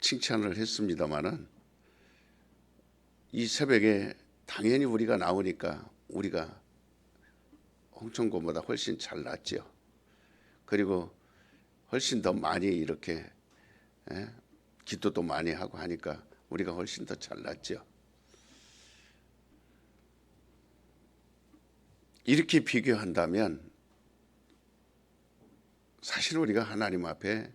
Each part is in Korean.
칭찬을 했습니다마는 이 새벽에 당연히 우리가 나오니까 우리가 홍천군보다 훨씬 잘 낫죠. 그리고 훨씬 더 많이 이렇게 기도도 많이 하고 하니까 우리가 훨씬 더 잘 낫죠. 이렇게 비교한다면 사실 우리가 하나님 앞에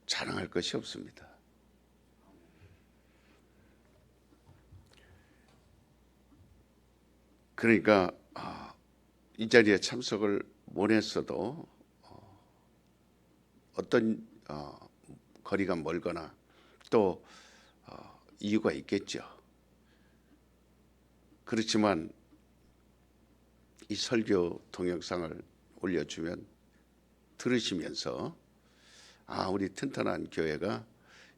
자랑할 것이 없습니다. 그러니까 이 자리에 참석을 못 했어도 어떤 거리가 멀거나 또 이유가 있겠죠. 그렇지만 이 설교 동영상을 올려주면 들으시면서 우리 튼튼한 교회가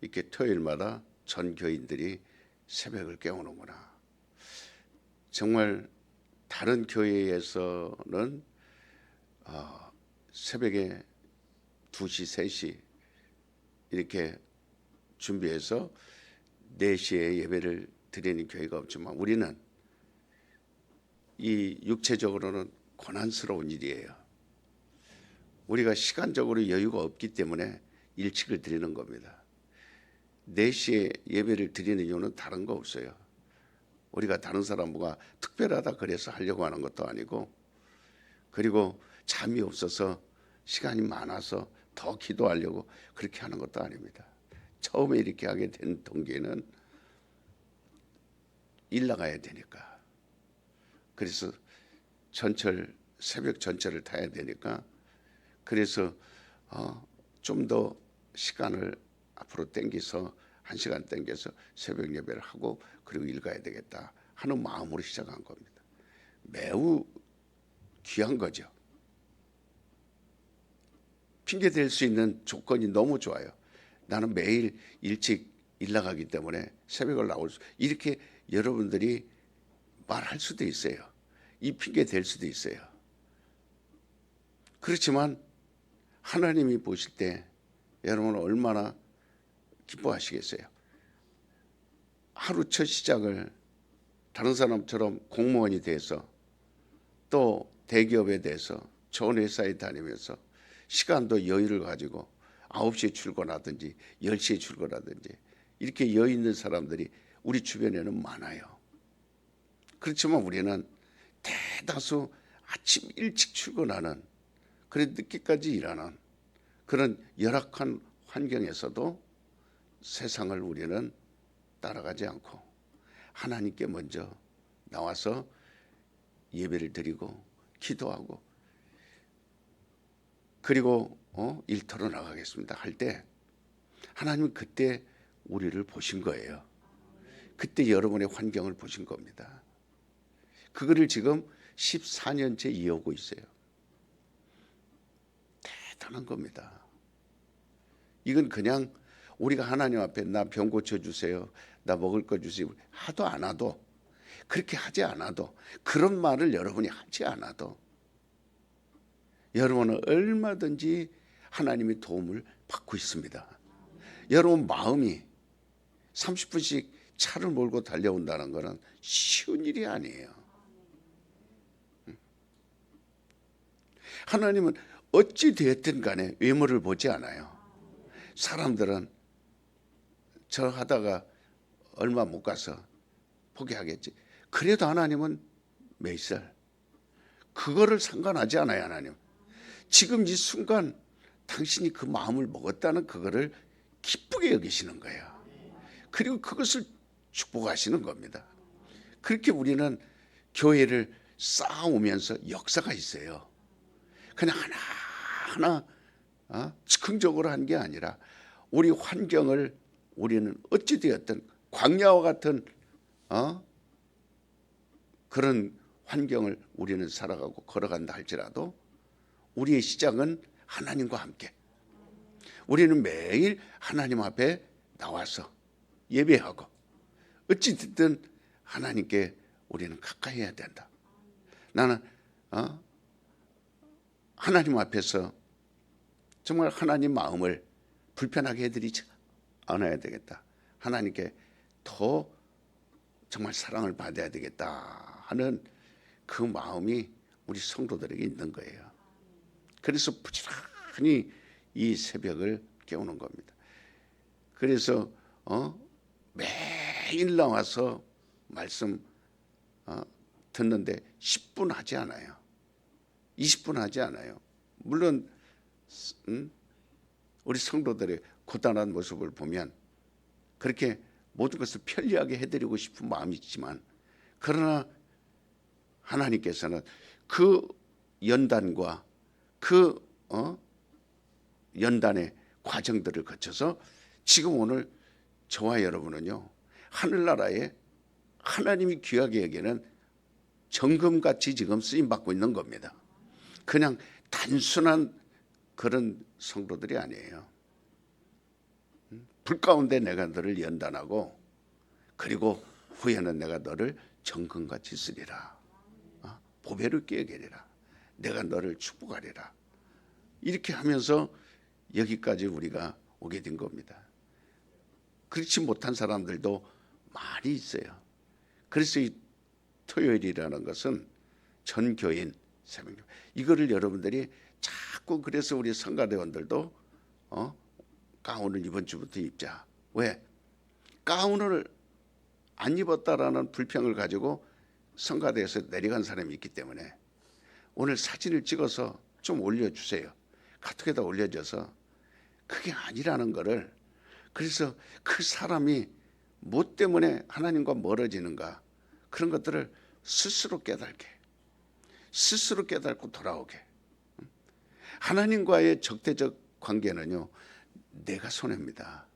이렇게 토요일마다 전 교인들이 새벽을 깨우는구나. 정말 다른 교회에서는 새벽에 2시, 3시 이렇게 준비해서 4시에 예배를 드리는 교회가 없지만 우리는 이 육체적으로는 고난스러운 일이에요. 우리가 시간적으로 여유가 없기 때문에 일찍을 드리는 겁니다. 4시에 예배를 드리는 이유는 다른 거 없어요. 우리가 다른 사람보다 특별하다 그래서 하려고 하는 것도 아니고, 그리고 잠이 없어서 시간이 많아서 더 기도하려고 그렇게 하는 것도 아닙니다. 처음에 이렇게 하게 된 동기는 일 나가야 되니까. 그래서 새벽 전철을 타야 되니까, 그래서 좀 더 시간을 앞으로 당겨서 1시간 당겨서 새벽 예배를 하고 그리고 일 가야 되겠다 하는 마음으로 시작한 겁니다. 매우 귀한 거죠. 핑계 댈 수 있는 조건이 너무 좋아요. 나는 매일 일찍 일 나가기 때문에 새벽을 나올 수, 이렇게 여러분들이 말할 수도 있어요. 이 핑계 댈 수도 있어요. 그렇지만 하나님이 보실 때 여러분은 얼마나 기뻐하시겠어요. 하루 첫 시작을 다른 사람처럼 공무원이 돼서 또 대기업에 대해서 좋은 회사에 다니면서 시간도 여유를 가지고 9시에 출근하든지 10시에 출근하든지 이렇게 여유 있는 사람들이 우리 주변에는 많아요. 그렇지만 우리는 대다수 아침 일찍 출근하는, 그래 늦게까지 일하는 그런 열악한 환경에서도 세상을 우리는 따라가지 않고 하나님께 먼저 나와서 예배를 드리고 기도하고 그리고 일터로 나가겠습니다 할 때 하나님은 그때 우리를 보신 거예요. 그때 여러분의 환경을 보신 겁니다. 그거를 지금 14년째 이어오고 있어요. 대단한 겁니다. 이건 그냥 우리가 하나님 앞에 나 병 고쳐주세요, 나 먹을 거 주세요 하도 안 하도, 그렇게 하지 않아도, 그런 말을 여러분이 하지 않아도 여러분은 얼마든지 하나님의 도움을 받고 있습니다. 여러분 마음이 30분씩 차를 몰고 달려온다는 것은 쉬운 일이 아니에요. 하나님은 어찌 되었든 간에 외모를 보지 않아요. 사람들은 저 하다가 얼마 못 가서 포기하겠지. 그래도 하나님은 몇 살, 그거를 상관하지 않아요. 하나님 지금 이 순간 당신이 그 마음을 먹었다는 그거를 기쁘게 여기시는 거예요. 그리고 그것을 축복하시는 겁니다. 그렇게 우리는 교회를 쌓아오면서 역사가 있어요. 그냥 하나하나 즉흥적으로 한 게 아니라 우리 환경을 우리는 어찌되었든 광야와 같은 그런 환경을 우리는 살아가고 걸어간다 할지라도 우리의 시작은 하나님과 함께, 우리는 매일 하나님 앞에 나와서 예배하고 어찌됐든 하나님께 우리는 가까이 해야 된다. 나는 하나님 앞에서 정말 하나님 마음을 불편하게 해드리지 않아야 되겠다. 하나님께 더 정말 사랑을 받아야 되겠다 하는 그 마음이 우리 성도들에게 있는 거예요. 그래서 부지런히 이 새벽을 깨우는 겁니다. 그래서 매일 나와서 말씀 듣는데 10분 하지 않아요. 20분 하지 않아요. 물론 우리 성도들의 고단한 모습을 보면 그렇게 모든 것을 편리하게 해드리고 싶은 마음이 있지만, 그러나 하나님께서는 그 연단과 그 연단의 과정들을 거쳐서 지금 오늘 저와 여러분은요, 하늘나라에 하나님이 귀하게 여기는 정금같이 지금 쓰임받고 있는 겁니다. 그냥 단순한 그런 성도들이 아니에요. 불 가운데 내가 너를 연단하고 그리고 후에는 내가 너를 정금같이 쓰리라. 보배를 끼어게리라. 내가 너를 축복하리라. 이렇게 하면서 여기까지 우리가 오게 된 겁니다. 그렇지 못한 사람들도 많이 있어요. 그래서 이 토요일이라는 것은 전교인 새벽, 이거를 여러분들이 자꾸, 그래서 우리 성가대원들도 가운을 이번 주부터 입자. 왜? 가운을 안 입었다라는 불평을 가지고 성가대에서 내려간 사람이 있기 때문에 오늘 사진을 찍어서 좀 올려주세요. 카톡에다 올려줘서 그게 아니라는 거를, 그래서 그 사람이 뭐 때문에 하나님과 멀어지는가, 그런 것들을 스스로 깨닫게, 스스로 깨닫고 돌아오게. 하나님과의 적대적 관계는요, 내가 손해입니다.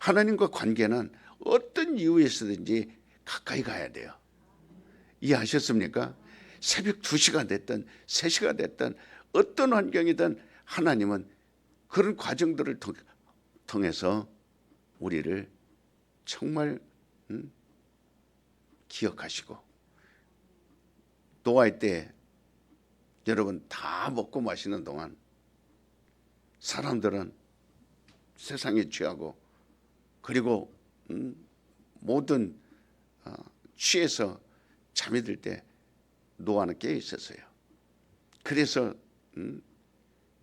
하나님과 관계는 어떤 이유에서든지 가까이 가야 돼요. 이해하셨습니까? 새벽 2시가 됐든 3시가 됐든 어떤 환경이든 하나님은 그런 과정들을 통해서 우리를 정말 기억하시고, 노아의 때 여러분 다 먹고 마시는 동안 사람들은 세상에 취하고 그리고 모든 취해서 잠이 들 때 노아는 깨어 있었어요. 그래서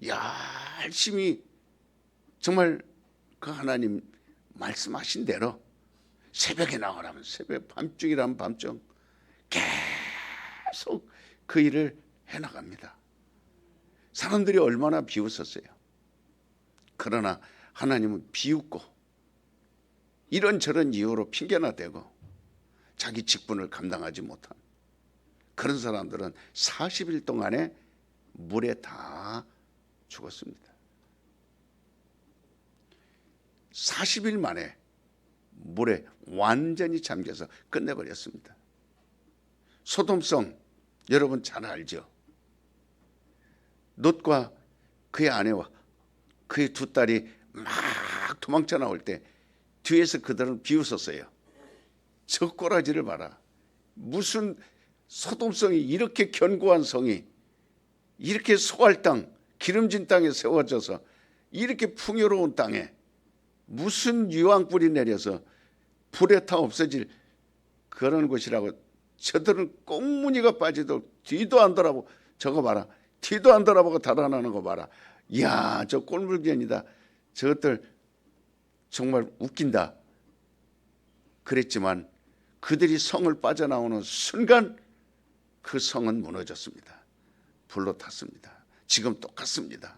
열심히 정말 그 하나님 말씀하신 대로 새벽에 나오라면 새벽, 밤중이라면 밤중 계속 그 일을 해나갑니다. 사람들이 얼마나 비웃었어요. 그러나 하나님은 비웃고 이런저런 이유로 핑계나 대고 자기 직분을 감당하지 못한 그런 사람들은 40일 동안에 물에 다 죽었습니다. 40일 만에 물에 완전히 잠겨서 끝내버렸습니다. 소돔성 여러분 잘 알죠? 롯과 그의 아내와 그의 두 딸이 막 도망쳐 나올 때 뒤에서 그들은 비웃었어요. 저 꼬라지를 봐라. 무슨 소돔성이 이렇게 견고한 성이 이렇게 소할 땅, 기름진 땅에 세워져서 이렇게 풍요로운 땅에 무슨 유황불이 내려서 불에 타 없어질 그런 곳이라고, 저들은 꽁무니가 빠지도록 뒤도 안 돌아보고, 저거 봐라, 뒤도 안 돌아보고 달아나는 거 봐라. 이야, 저 꼴물견이다. 저것들 정말 웃긴다. 그랬지만 그들이 성을 빠져나오는 순간 그 성은 무너졌습니다. 불로 탔습니다. 지금 똑같습니다.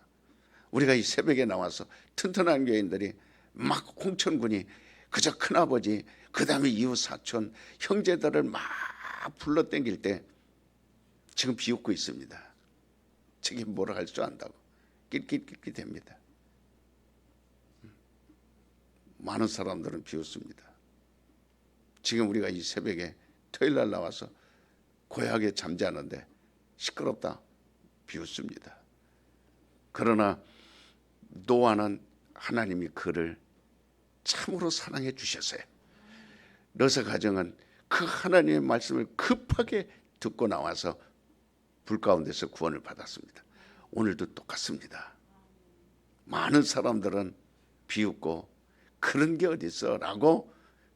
우리가 이 새벽에 나와서 튼튼한 교인들이 막 홍천군이 그저 큰아버지, 그 다음에 이웃 사촌, 형제들을 막 불러 땡길 때 지금 비웃고 있습니다. 저게 뭐라 할 줄 안다고 낄낄낄낄 됩니다. 많은 사람들은 비웃습니다. 지금 우리가 이 새벽에 토요일 날 나와서 고요하게 잠자는데 시끄럽다 비웃습니다. 그러나 노아는 하나님이 그를 참으로 사랑해 주셨어요. 롯의 가정은 그 하나님의 말씀을 급하게 듣고 나와서 불 가운데서 구원을 받았습니다. 오늘도 똑같습니다. 많은 사람들은 비웃고 그런 게 어디 있어라고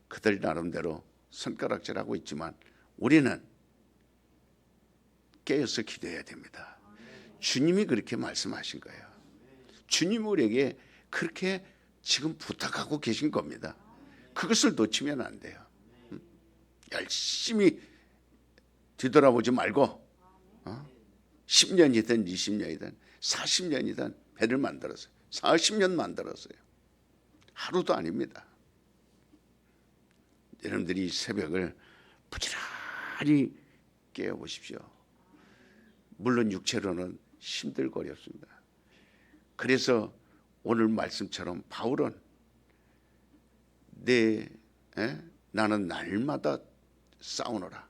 그들 나름대로 손가락질하고 있지만 우리는 깨어서 기도해야 됩니다. 주님이 그렇게 말씀하신 거예요. 주님 우리에게 그렇게 지금 부탁하고 계신 겁니다. 그것을 놓치면 안 돼요. 열심히 뒤돌아보지 말고 10년이든 20년이든 40년이든 배를 만들었어요. 40년 만들었어요. 하루도 아닙니다. 여러분들이 이 새벽을 부지런히 깨어보십시오. 물론 육체로는 힘들고 어렵습니다. 그래서 오늘 말씀처럼 바울은 나는 날마다 싸우노라.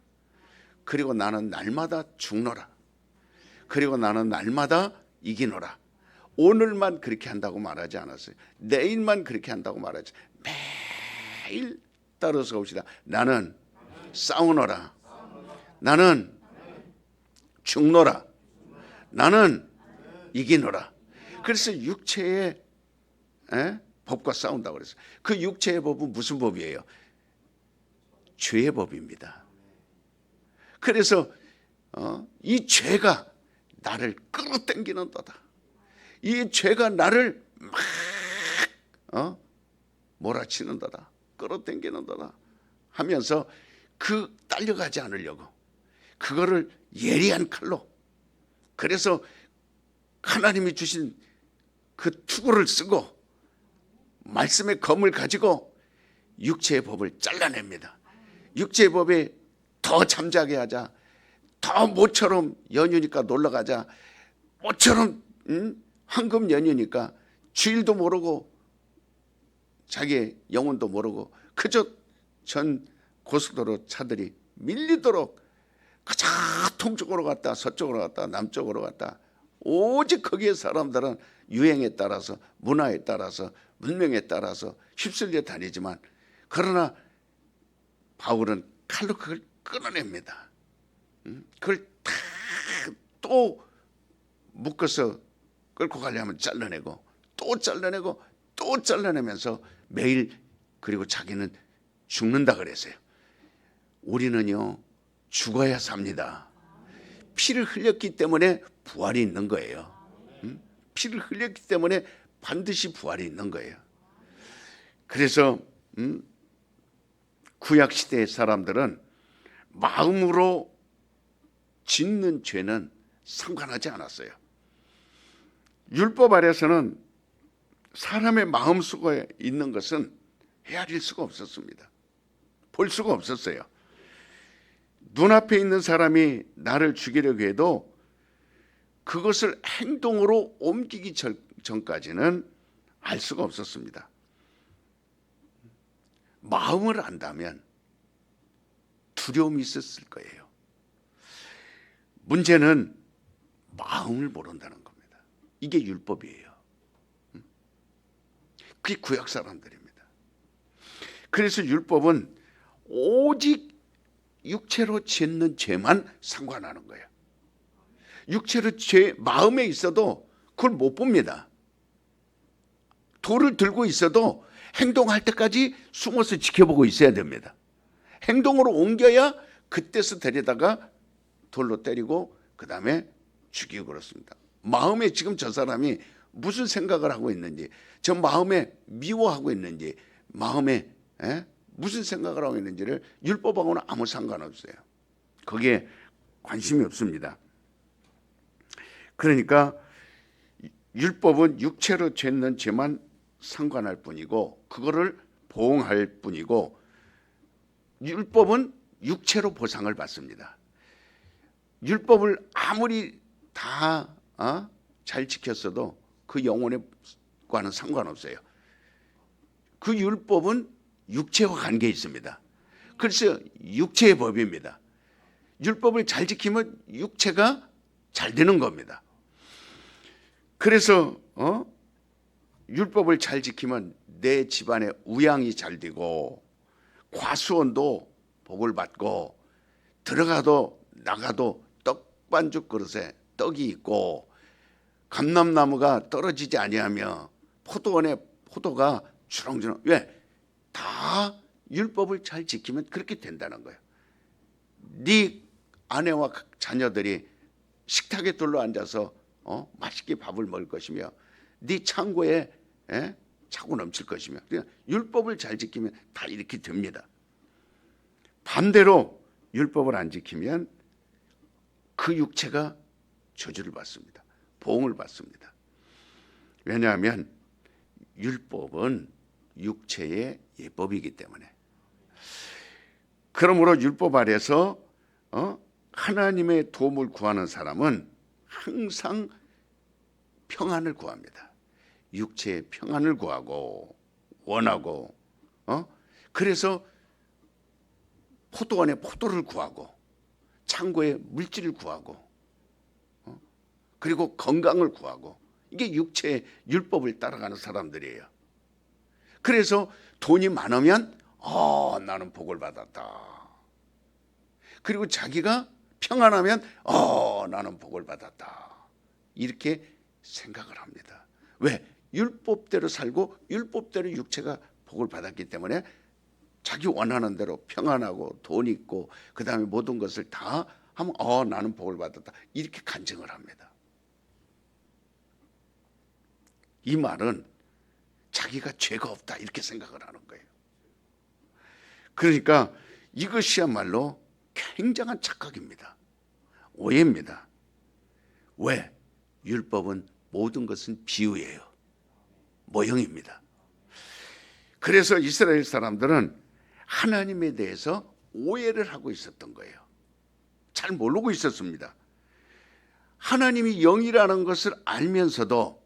그리고 나는 날마다 죽노라. 그리고 나는 날마다 이기노라. 오늘만 그렇게 한다고 말하지 않았어요. 내일만 그렇게 한다고 말하지. 매일 따라서 봅시다. 나는 싸우노라. 나는 죽노라. 나는 이기노라. 그래서 육체의 법과 싸운다고 그랬어요. 그 육체의 법은 무슨 법이에요? 죄의 법입니다. 그래서 이 죄가 나를 끌어당기는 거다. 이 죄가 나를 막 몰아치는 거다. 끌어당기는 거다 하면서 그 딸려가지 않으려고 그거를 예리한 칼로, 그래서 하나님이 주신 그 투구를 쓰고 말씀의 검을 가지고 육체의 법을 잘라냅니다. 육체의 법에 더 잠자게 하자, 더 모처럼 연유니까 놀러가자, 모처럼 황금 연유니까 주일도 모르고 자기의 영혼도 모르고 그저 전 고속도로 차들이 밀리도록 가자 동쪽으로 갔다 서쪽으로 갔다 남쪽으로 갔다, 오직 거기에 사람들은 유행에 따라서 문화에 따라서 문명에 따라서 휩쓸려 다니지만, 그러나 바울은 칼로 그걸 끊어냅니다. 그걸 다 또 묶어서 끌고 가려면 잘라내고 또 잘라내고 또 잘라내면서 매일, 그리고 자기는 죽는다 그랬어요. 우리는요 죽어야 삽니다. 피를 흘렸기 때문에 부활이 있는 거예요. 피를 흘렸기 때문에 반드시 부활이 있는 거예요. 그래서 구약시대의 사람들은 마음으로 짓는 죄는 상관하지 않았어요. 율법 아래서는 사람의 마음속에 있는 것은 헤아릴 수가 없었습니다. 볼 수가 없었어요. 눈앞에 있는 사람이 나를 죽이려고 해도 그것을 행동으로 옮기기 전까지는 알 수가 없었습니다. 마음을 안다면 두려움이 있었을 거예요. 문제는 마음을 모른다는 겁니다. 이게 율법이에요. 그게 구약 사람들입니다. 그래서 율법은 오직 육체로 짓는 죄만 상관하는 거예요. 육체로 죄 마음에 있어도 그걸 못 봅니다. 돌을 들고 있어도 행동할 때까지 숨어서 지켜보고 있어야 됩니다. 행동으로 옮겨야 그때서 데려다가 돌로 때리고 그 다음에 죽이고 그렇습니다. 마음에 지금 저 사람이 무슨 생각을 하고 있는지, 저 마음에 미워하고 있는지, 마음에 무슨 생각을 하고 있는지를 율법하고는 아무 상관없어요. 거기에 관심이 없습니다. 그러니까 율법은 육체로 짓는 죄만 상관할 뿐이고 그거를 보응할 뿐이고, 율법은 육체로 보상을 받습니다. 율법을 아무리 다 잘 지켰어도 그 영혼과는 상관없어요. 그 율법은 육체와 관계 있습니다. 그래서 육체의 법입니다. 율법을 잘 지키면 육체가 잘 되는 겁니다. 그래서 율법을 잘 지키면 내 집안의 우양이 잘 되고 과수원도 복을 받고 들어가도 나가도 떡반죽 그릇에 떡이 있고 감람나무가 떨어지지 아니하며 포도원의 포도가 주렁주렁. 왜? 다 율법을 잘 지키면 그렇게 된다는 거예요. 네 아내와 자녀들이 식탁에 둘러앉아서 맛있게 밥을 먹을 것이며 네 창고에 차고 넘칠 것이며, 그러니까 율법을 잘 지키면 다 이렇게 됩니다. 반대로 율법을 안 지키면 그 육체가 저주를 받습니다. 보응을 받습니다. 왜냐하면 율법은 육체의 예법이기 때문에. 그러므로 율법 아래서 하나님의 도움을 구하는 사람은 항상 평안을 구합니다. 육체의 평안을 구하고 원하고, 그래서 포도원에 포도를 구하고 창고에 물질을 구하고 그리고 건강을 구하고, 이게 육체의 율법을 따라가는 사람들이에요. 그래서 돈이 많으면 나는 복을 받았다. 그리고 자기가 평안하면 나는 복을 받았다. 이렇게 생각을 합니다. 왜? 율법대로 살고 율법대로 육체가 복을 받았기 때문에 자기 원하는 대로 평안하고 돈 있고 그 다음에 모든 것을 다 하면 나는 복을 받았다. 이렇게 간증을 합니다. 이 말은 자기가 죄가 없다 이렇게 생각을 하는 거예요. 그러니까 이것이야말로 굉장한 착각입니다. 오해입니다. 왜? 율법은 모든 것은 비유예요. 모형입니다. 그래서 이스라엘 사람들은 하나님에 대해서 오해를 하고 있었던 거예요. 잘 모르고 있었습니다. 하나님이 영이라는 것을 알면서도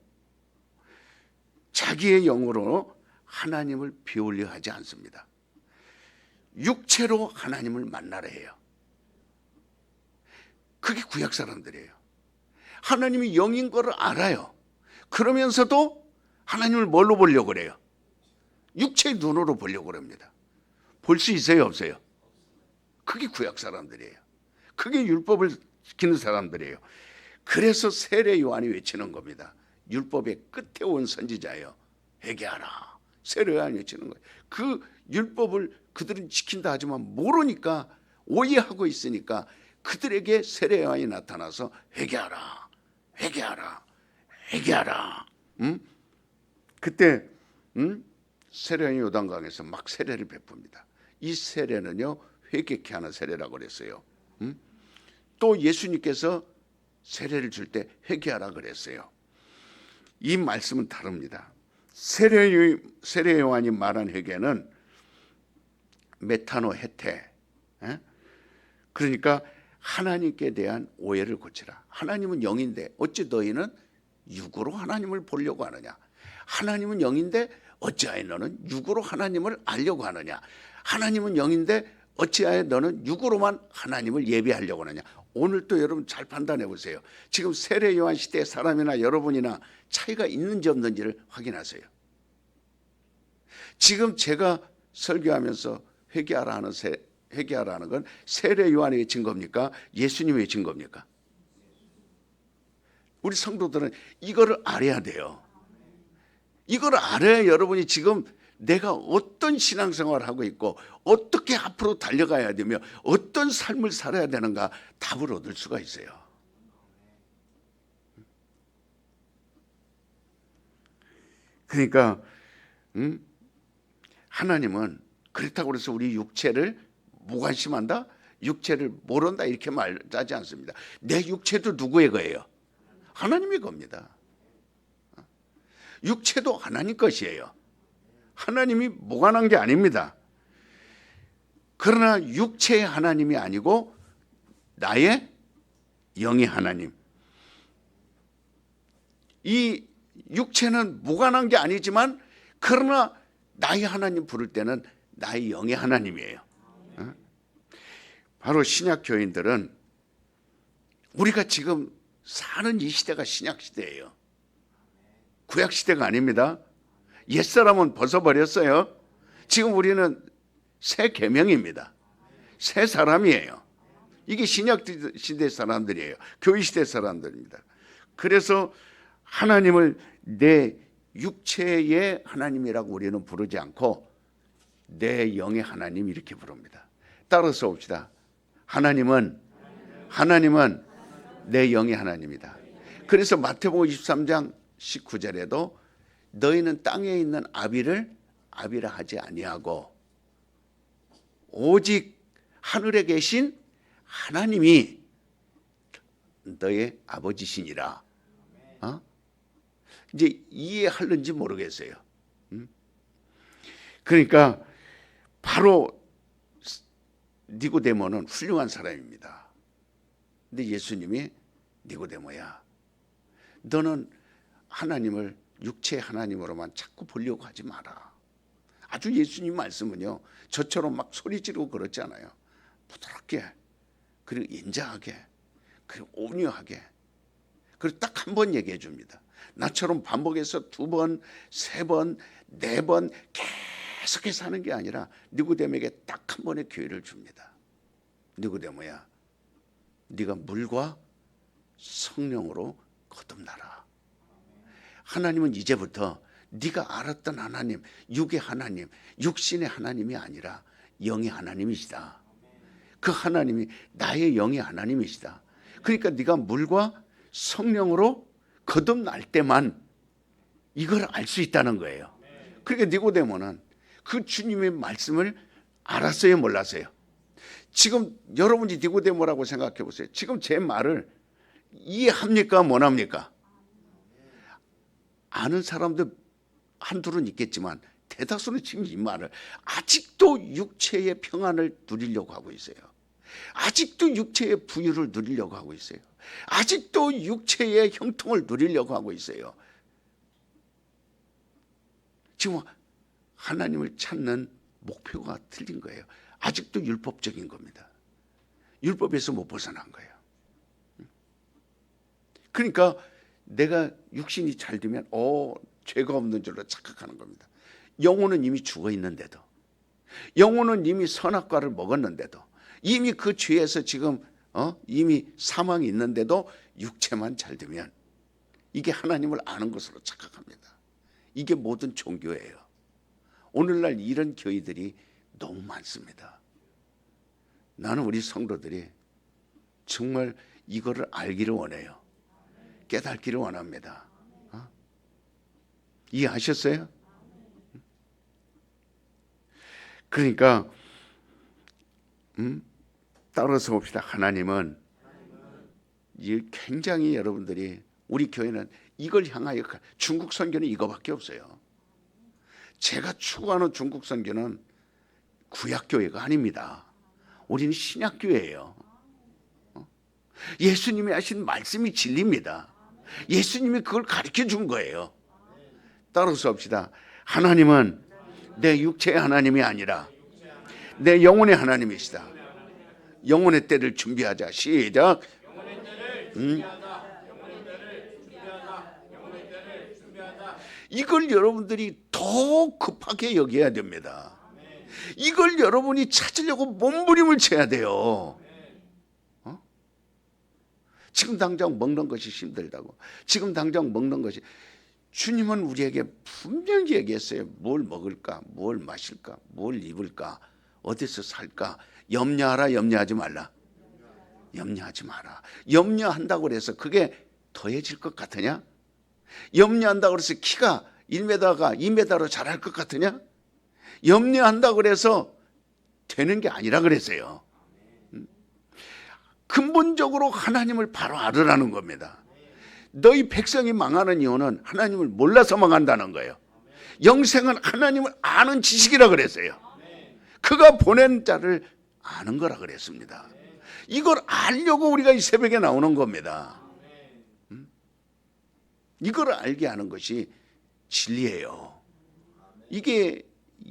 자기의 영으로 하나님을 비우려 하지 않습니다. 육체로 하나님을 만나려 해요. 그게 구약 사람들이에요. 하나님이 영인 걸 알아요. 그러면서도 하나님을 뭘로 보려고 그래요? 육체의 눈으로 보려고 합니다. 볼 수 있어요, 없어요? 그게 구약 사람들이에요. 그게 율법을 지키는 사람들이에요. 그래서 세례 요한이 외치는 겁니다. 율법의 끝에 온 선지자예요. 회개하라. 세례 요한이 외치는 거예요. 그 율법을 그들은 지킨다 하지만 모르니까, 오해하고 있으니까 그들에게 세례 요한이 나타나서 회개하라, 회개하라, 회개하라. 그때 세례 요한이 요단강에서 막 세례를 베풉니다. 이 세례는요 회개케 하는 세례라고 그랬어요. 또 예수님께서 세례를 줄 때 회개하라 그랬어요. 이 말씀은 다릅니다. 세례 요한이 말한 회개는 메타노 헤테, 그러니까 하나님께 대한 오해를 고치라. 하나님은 영인데 어찌 너희는 육으로 하나님을 보려고 하느냐. 하나님은 영인데 어찌하여 너는 육으로 하나님을 알려고 하느냐. 하나님은 영인데 어찌하여 너는 육으로만 하나님을 예배하려고 하느냐. 오늘 또 여러분 잘 판단해 보세요. 지금 세례 요한 시대의 사람이나 여러분이나 차이가 있는지 없는지를 확인하세요. 지금 제가 설교하면서 회개하라 하는 건 세례 요한이 외친 겁니까? 예수님이 외친 겁니까? 우리 성도들은 이거를 알아야 돼요. 이걸 알아야 여러분이 지금 내가 어떤 신앙생활을 하고 있고 어떻게 앞으로 달려가야 되며 어떤 삶을 살아야 되는가 답을 얻을 수가 있어요. 그러니까 하나님은 그렇다고 해서 우리 육체를 무관심한다? 육체를 모른다? 이렇게 말하지 않습니다. 내 육체도 누구의 거예요? 하나님의 겁니다. 육체도 하나님 것이에요. 하나님이 무관한 게 아닙니다. 그러나 육체의 하나님이 아니고 나의 영의 하나님. 이 육체는 무관한 게 아니지만 그러나 나의 하나님 부를 때는 나의 영의 하나님이에요. 바로 신약 교인들은 우리가 지금 사는 이 시대가 신약 시대예요. 구약 시대가 아닙니다. 옛사람은 벗어버렸어요. 지금 우리는 새 계명입니다. 새 사람이에요. 이게 신약 시대 사람들이에요. 교회 시대 사람들입니다. 그래서 하나님을 내 육체의 하나님이라고 우리는 부르지 않고 내 영의 하나님 이렇게 부릅니다. 따라서 봅시다. 하나님은 내 영의 하나님이다. 그래서 마태복음 23장 19절에도 너희는 땅에 있는 아비를 아비라 하지 아니하고 오직 하늘에 계신 하나님이 너의 아버지시니라. 이제 이해할는지 모르겠어요. 그러니까 바로 니고데모는 훌륭한 사람입니다. 근데 예수님이 니고데모야, 너는 하나님을 육체의 하나님으로만 자꾸 보려고 하지 마라. 아주 예수님 말씀은요, 저처럼 막 소리 지르고 그렇지 않아요. 부드럽게, 그리고 인자하게, 그리고 온유하게, 그리고 딱 한 번 얘기해 줍니다. 나처럼 반복해서 2번, 3번, 4번 계속해서 하는 게 아니라 니고데모에게 딱 한 번의 기회를 줍니다. 니고데모야, 네가 물과 성령으로 거듭나라. 하나님은 이제부터 네가 알았던 하나님, 육의 하나님, 육신의 하나님이 아니라 영의 하나님이시다. 그 하나님이 나의 영의 하나님이시다. 그러니까 네가 물과 성령으로 거듭날 때만 이걸 알 수 있다는 거예요. 그러니까 니고데모는 그 주님의 말씀을 알았어요, 몰랐어요? 지금 여러분이 니고데모라고 생각해 보세요. 지금 제 말을 이해합니까, 못합니까? 아는 사람도 한둘은 있겠지만 대다수는 지금 이 말을 아직도 육체의 평안을 누리려고 하고 있어요. 아직도 육체의 부유를 누리려고 하고 있어요. 아직도 육체의 형통을 누리려고 하고 있어요. 지금 하나님을 찾는 목표가 틀린 거예요. 아직도 율법적인 겁니다. 율법에서 못 벗어난 거예요. 그러니까 내가 육신이 잘 되면 죄가 없는 줄로 착각하는 겁니다. 영혼은 이미 죽어 있는데도, 영혼은 이미 선악과를 먹었는데도, 이미 그 죄에서 지금 이미 사망이 있는데도 육체만 잘 되면 이게 하나님을 아는 것으로 착각합니다. 이게 모든 종교예요. 오늘날 이런 교회들이 너무 많습니다. 나는 우리 성도들이 정말 이거를 알기를 원해요. 깨닫기를 원합니다. 이해하셨어요? 그러니까 따라서 봅시다. 하나님은 굉장히 여러분들이, 우리 교회는 이걸 향하여, 중국 선교는 이거밖에 없어요. 제가 추구하는 중국 선교는 구약교회가 아닙니다. 우리는 신약교회예요. 예수님이 하신 말씀이 진리입니다. 예수님이 그걸 가르쳐 준 거예요. 따라서 합시다. 하나님은 내 육체의 하나님이 아니라 내 영혼의 하나님이시다. 영혼의 때를 준비하자. 시작. 이걸 여러분들이 더 급하게 여겨야 됩니다. 이걸 여러분이 찾으려고 몸부림을 쳐야 돼요. 지금 당장 먹는 것이 힘들다고, 지금 당장 먹는 것이, 주님은 우리에게 분명히 얘기했어요. 뭘 먹을까, 뭘 마실까, 뭘 입을까, 어디서 살까. 염려하라, 염려하지 말라. 염려하지 마라. 염려한다고 해서 그게 더해질 것 같으냐? 염려한다고 해서 키가 1m가 2m로 자랄 것 같으냐? 염려한다고 해서 되는 게 아니라 그랬어요. 근본적으로 하나님을 바로 알으라는 겁니다. 너희 백성이 망하는 이유는 하나님을 몰라서 망한다는 거예요. 영생은 하나님을 아는 지식이라 그랬어요. 그가 보낸 자를 아는 거라 그랬습니다. 이걸 알려고 우리가 이 새벽에 나오는 겁니다. 이걸 알게 하는 것이 진리예요. 이게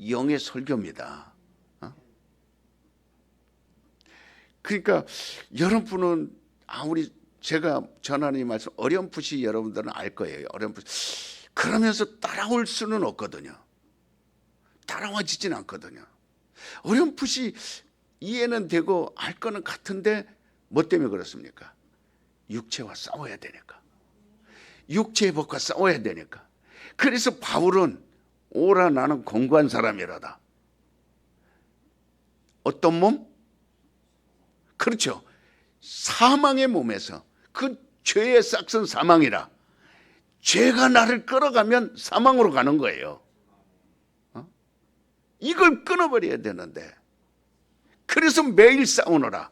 영의 설교입니다. 그러니까 여러분은 아무리 제가 전하는 이 말씀 어렴풋이 여러분들은 알 거예요. 어렴풋이. 그러면서 따라올 수는 없거든요. 따라와지진 않거든요. 어렴풋이 이해는 되고 알 거는 같은데 뭐 때문에 그렇습니까? 육체와 싸워야 되니까. 육체의 법과 싸워야 되니까. 그래서 바울은 오라 나는 공고한 사람이라다. 어떤 몸? 그렇죠. 사망의 몸에서, 그 죄의 싹슨 사망이라. 죄가 나를 끌어가면 사망으로 가는 거예요. 이걸 끊어버려야 되는데, 그래서 매일 싸우노라.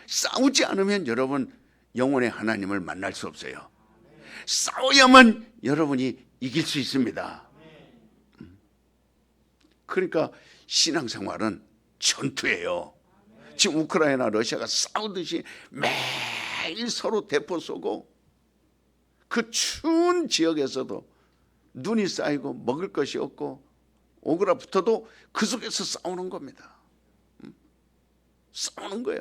싸우지 않으면 여러분 영혼의 하나님을 만날 수 없어요. 싸워야만 여러분이 이길 수 있습니다. 그러니까 신앙생활은 전투예요. 지금 우크라이나 러시아가 싸우듯이 매일 서로 대포 쏘고, 그 추운 지역에서도 눈이 쌓이고 먹을 것이 없고 오그라붙어도 그 속에서 싸우는 겁니다. 싸우는 거예요.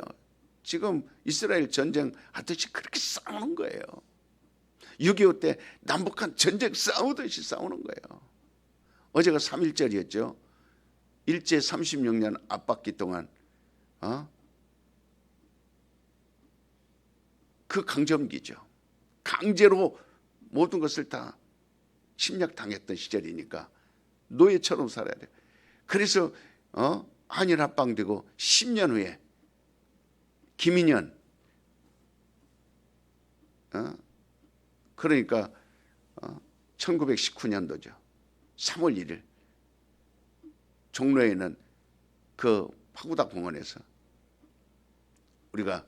지금 이스라엘 전쟁 하듯이 그렇게 싸우는 거예요. 6.25 때 남북한 전쟁 싸우듯이 싸우는 거예요. 어제가 3.1절이었죠. 일제 36년 앞바퀴 동안 그 강점기죠. 강제로 모든 것을 다 침략당했던 시절이니까 노예처럼 살아야 돼요. 그래서 한일 합방되고 10년 후에 김인현, 그러니까 1919년도죠. 3월 1일 종로에 있는 그 파고다 공원에서 우리가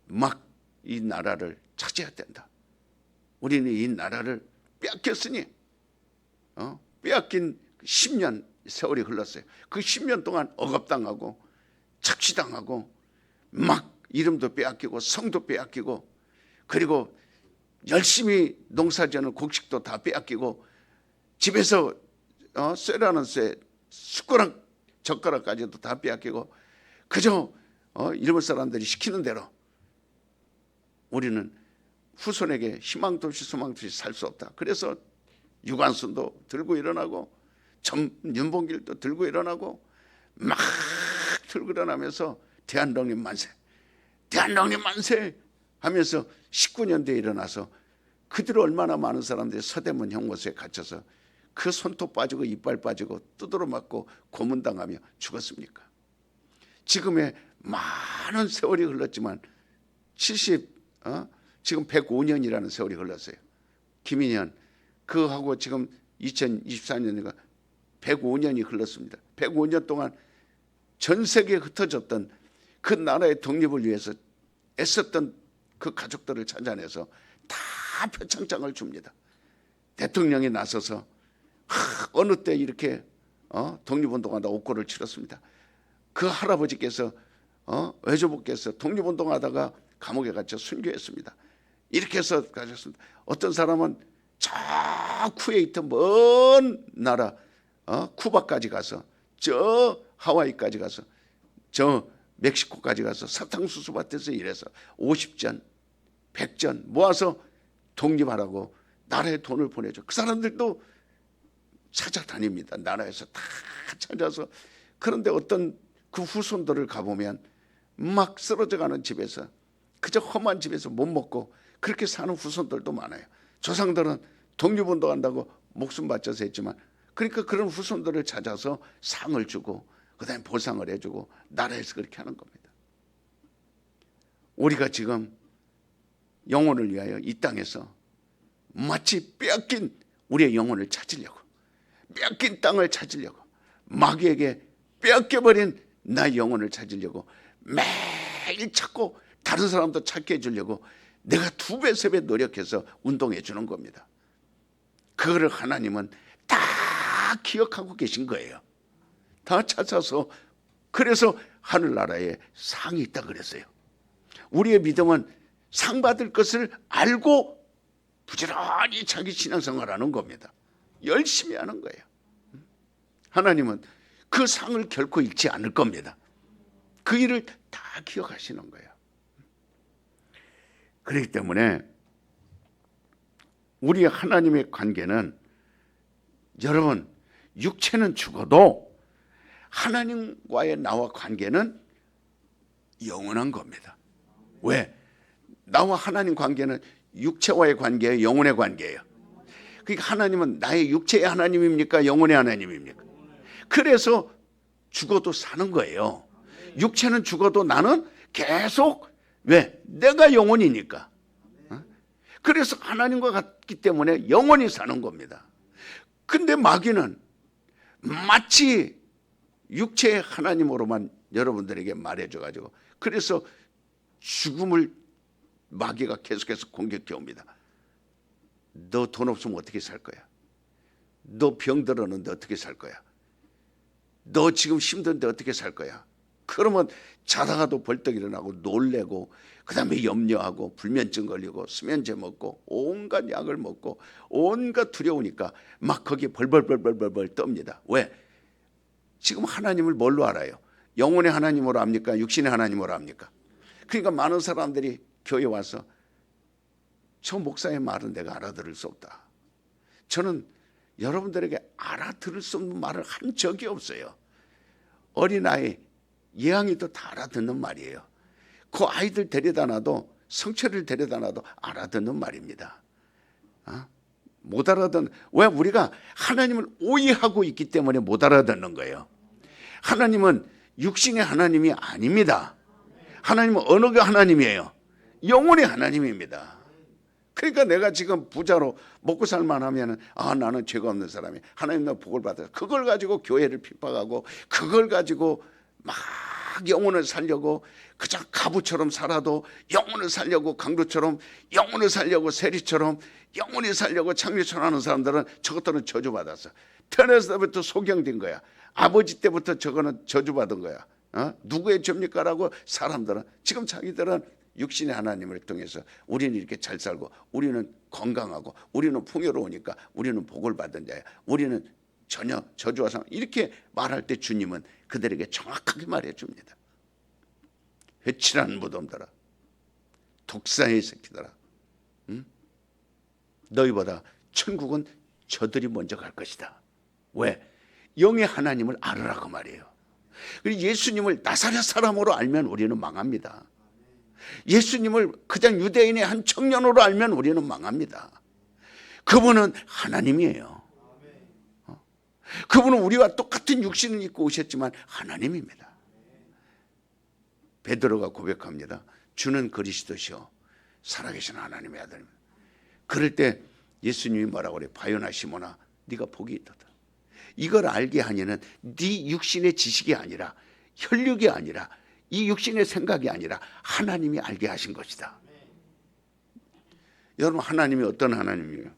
막 이 나라를 차지해야 된다. 우리는 이 나라를 빼앗겼으니 빼앗긴 10년 세월이 흘렀어요. 그 10년 동안 억압당하고 착취당하고 막 이름도 빼앗기고 성도 빼앗기고, 그리고 열심히 농사지는 곡식도 다 빼앗기고, 집에서 쇠라는 쇠, 숟가락 젓가락까지도 다 빼앗기고, 그저 일본 사람들이 시키는 대로 우리는 후손에게 희망도 없이 소망도 없이 살 수 없다. 그래서 유관순도 들고 일어나고 윤봉길도 들고 일어나고 막 들고 일어나면서 대한독립 만세, 대한독립 만세 하면서 19년대에 일어나서 그대로 얼마나 많은 사람들이 서대문 형무소에 갇혀서 그 손톱 빠지고 이빨 빠지고 두드러 맞고 고문당하며 죽었습니까? 지금의 많은 세월이 흘렀지만 지금 105년이라는 세월이 흘렀어요. 김인현 그하고 지금 2024년이니까 105년이 흘렀습니다. 105년 동안 전 세계에 흩어졌던 그 나라의 독립을 위해서 애썼던 그 가족들을 찾아내서 다 표창장을 줍니다. 대통령이 나서서 어느 때 이렇게 독립운동하다 옥고를 치렀습니다. 그 할아버지께서 외조부께서 독립운동하다가 감옥에 갇혀 순교했습니다. 이렇게 해서 가셨습니다. 어떤 사람은 저 쿠웨이트 먼 나라 쿠바까지 가서, 저 하와이까지 가서, 저 멕시코까지 가서 사탕수수 밭에서 일해서 50전 100전 모아서 독립하라고 나라에 돈을 보내줘. 그 사람들도 찾아다닙니다. 나라에서 다 찾아서. 그런데 어떤 그 후손들을 가보면 막 쓰러져가는 집에서, 그저 험한 집에서 못 먹고 그렇게 사는 후손들도 많아요. 조상들은 독립운동한다고 목숨 바쳐서 했지만, 그러니까 그런 후손들을 찾아서 상을 주고 그다음에 보상을 해주고 나라에서 그렇게 하는 겁니다. 우리가 지금 영혼을 위하여 이 땅에서 마치 빼앗긴 우리의 영혼을 찾으려고, 빼앗긴 땅을 찾으려고, 마귀에게 빼앗겨버린 나의 영혼을 찾으려고 매일 찾고 다른 사람도 찾게 해주려고 내가 2배, 3배 노력해서 운동해 주는 겁니다. 그거를 하나님은 다 기억하고 계신 거예요. 다 찾아서. 그래서 하늘나라에 상이 있다 그랬어요. 우리의 믿음은 상 받을 것을 알고 부지런히 자기 신앙생활하는 겁니다. 열심히 하는 거예요. 하나님은 그 상을 결코 잃지 않을 겁니다. 그 일을 다 기억하시는 거예요. 그렇기 때문에 우리 하나님의 관계는, 여러분, 육체는 죽어도 하나님과의 나와 관계는 영원한 겁니다. 왜? 나와 하나님 관계는 육체와의 관계예요, 영혼의 관계예요. 그러니까 하나님은 나의 육체의 하나님입니까, 영혼의 하나님입니까? 그래서 죽어도 사는 거예요. 육체는 죽어도 나는 계속, 왜? 내가 영혼이니까. 그래서 하나님과 같기 때문에 영원히 사는 겁니다. 근데 마귀는 마치 육체의 하나님으로만 여러분들에게 말해줘가지고, 그래서 죽음을 마귀가 계속해서 공격해 옵니다. 너 돈 없으면 어떻게 살 거야? 너 병 들었는데 어떻게 살 거야? 너 지금 힘든데 어떻게 살 거야? 그러면 자다가도 벌떡 일어나고 놀래고, 그 다음에 염려하고 불면증 걸리고 수면제 먹고 온갖 약을 먹고 온갖 두려우니까 막 거기에 벌벌벌벌벌 떱니다. 왜? 지금 하나님을 뭘로 알아요? 영혼의 하나님으로 압니까? 육신의 하나님으로 압니까? 그러니까 많은 사람들이 교회 와서 저 목사의 말은 내가 알아들을 수 없다. 저는 여러분들에게 알아들을 수 없는 말을 한 적이 없어요. 어린아이, 예양이도 다 알아듣는 말이에요. 그 아이들 데려다 놔도, 성철을 데려다 놔도 알아듣는 말입니다. 못 알아듣는, 왜? 우리가 하나님을 오해하고 있기 때문에 못 알아듣는 거예요. 하나님은 육신의 하나님이 아닙니다. 하나님은 어느 하나님이에요? 영혼의 하나님입니다. 그러니까 내가 지금 부자로 먹고 살만하면 나는 죄가 없는 사람이 하나님 나 복을 받아요. 그걸 가지고 교회를 핍박하고, 그걸 가지고 막 영혼을 살려고, 그저 가부처럼 살아도 영혼을 살려고, 강도처럼 영혼을 살려고, 세리처럼 영혼을 살려고 창리처럼 하는 사람들은 저것들은 저주받았어. 태어났을 때부터 소경된 거야. 아버지 때부터 저거는 저주받은 거야. 누구의 죄입니까? 라고 사람들은 지금 자기들은 육신의 하나님을 통해서 우리는 이렇게 잘 살고, 우리는 건강하고, 우리는 풍요로우니까 우리는 복을 받은 자야, 우리는 전혀 저주와 상, 이렇게 말할 때 주님은 그들에게 정확하게 말해줍니다. 회칠한 무덤들아, 독사의 새끼들아, 너희보다 천국은 저들이 먼저 갈 것이다. 왜? 영의 하나님을 알으라고 말이에요. 그리고 예수님을 나사렛 사람으로 알면 우리는 망합니다. 예수님을 그냥 유대인의 한 청년으로 알면 우리는 망합니다. 그분은 하나님이에요. 그분은 우리와 똑같은 육신을 입고 오셨지만 하나님입니다. 베드로가 고백합니다. 주는 그리스도시요 살아계신 하나님의 아들입니다. 그럴 때 예수님이 뭐라고 그래요? 바요나 시몬아, 네가 복이 있도다. 이걸 알게 하니는 네 육신의 지식이 아니라, 혈육이 아니라, 이 육신의 생각이 아니라 하나님이 알게 하신 것이다. 여러분, 하나님이 어떤 하나님이에요?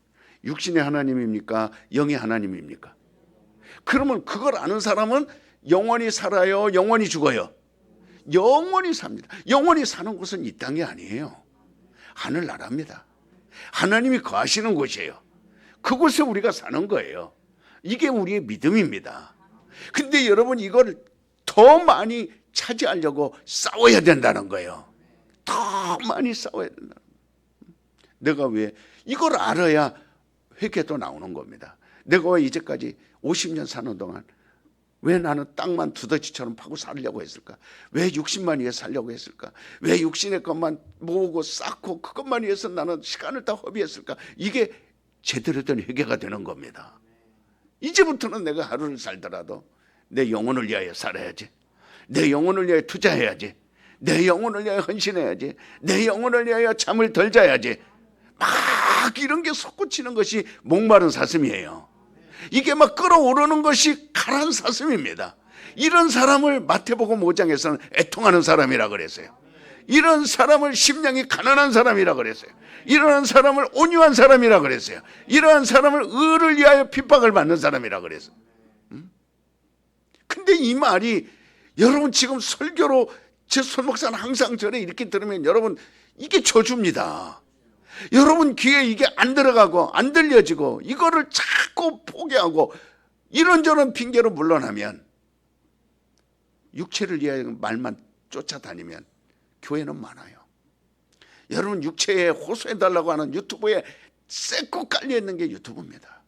육신의 하나님입니까? 영의 하나님입니까? 그러면 그걸 아는 사람은 영원히 살아요, 영원히 죽어요? 영원히 삽니다. 영원히 사는 곳은 이 땅이 아니에요. 하늘나라입니다. 하나님이 거하시는 곳이에요. 그곳에 우리가 사는 거예요. 이게 우리의 믿음입니다. 근데 여러분, 이걸 더 많이 차지하려고 싸워야 된다는 거예요. 더 많이 싸워야 된다. 내가 왜? 이걸 알아야 회개도 나오는 겁니다. 내가 왜 이제까지 50년 사는 동안 왜 나는 땅만 두더지처럼 파고 살려고 했을까? 왜 육신만 위해 살려고 했을까? 왜 육신의 것만 모으고 쌓고 그것만 위해서 나는 시간을 다 허비했을까? 이게 제대로 된 회개가 되는 겁니다. 이제부터는 내가 하루를 살더라도 내 영혼을 위하여 살아야지. 내 영혼을 위하여 투자해야지. 내 영혼을 위하여 헌신해야지. 내 영혼을 위하여 잠을 덜 자야지. 막 이런 게 솟구치는 것이 목마른 사슴이에요. 이게 막 끓어오르는 것이 가란 사슴입니다. 이런 사람을 마태복음 5장에서는 애통하는 사람이라 그랬어요. 이런 사람을 심령이 가난한 사람이라 그랬어요. 이러한 사람을 온유한 사람이라 그랬어요. 이러한 사람을 의를 위하여 핍박을 받는 사람이라 그랬어요. 근데 이 말이 여러분 지금 설교로 제 손 목사는 항상 전에 이렇게 들으면 여러분 이게 저주입니다. 여러분 귀에 이게 안 들어가고 안 들려지고 이거를 자꾸 포기하고 이런저런 핑계로 물러나면, 육체를 위하여 말만 쫓아다니면 교회는 많아요. 여러분 육체에 호소해달라고 하는 유튜브에 쎄고 깔려있는 게 유튜브입니다.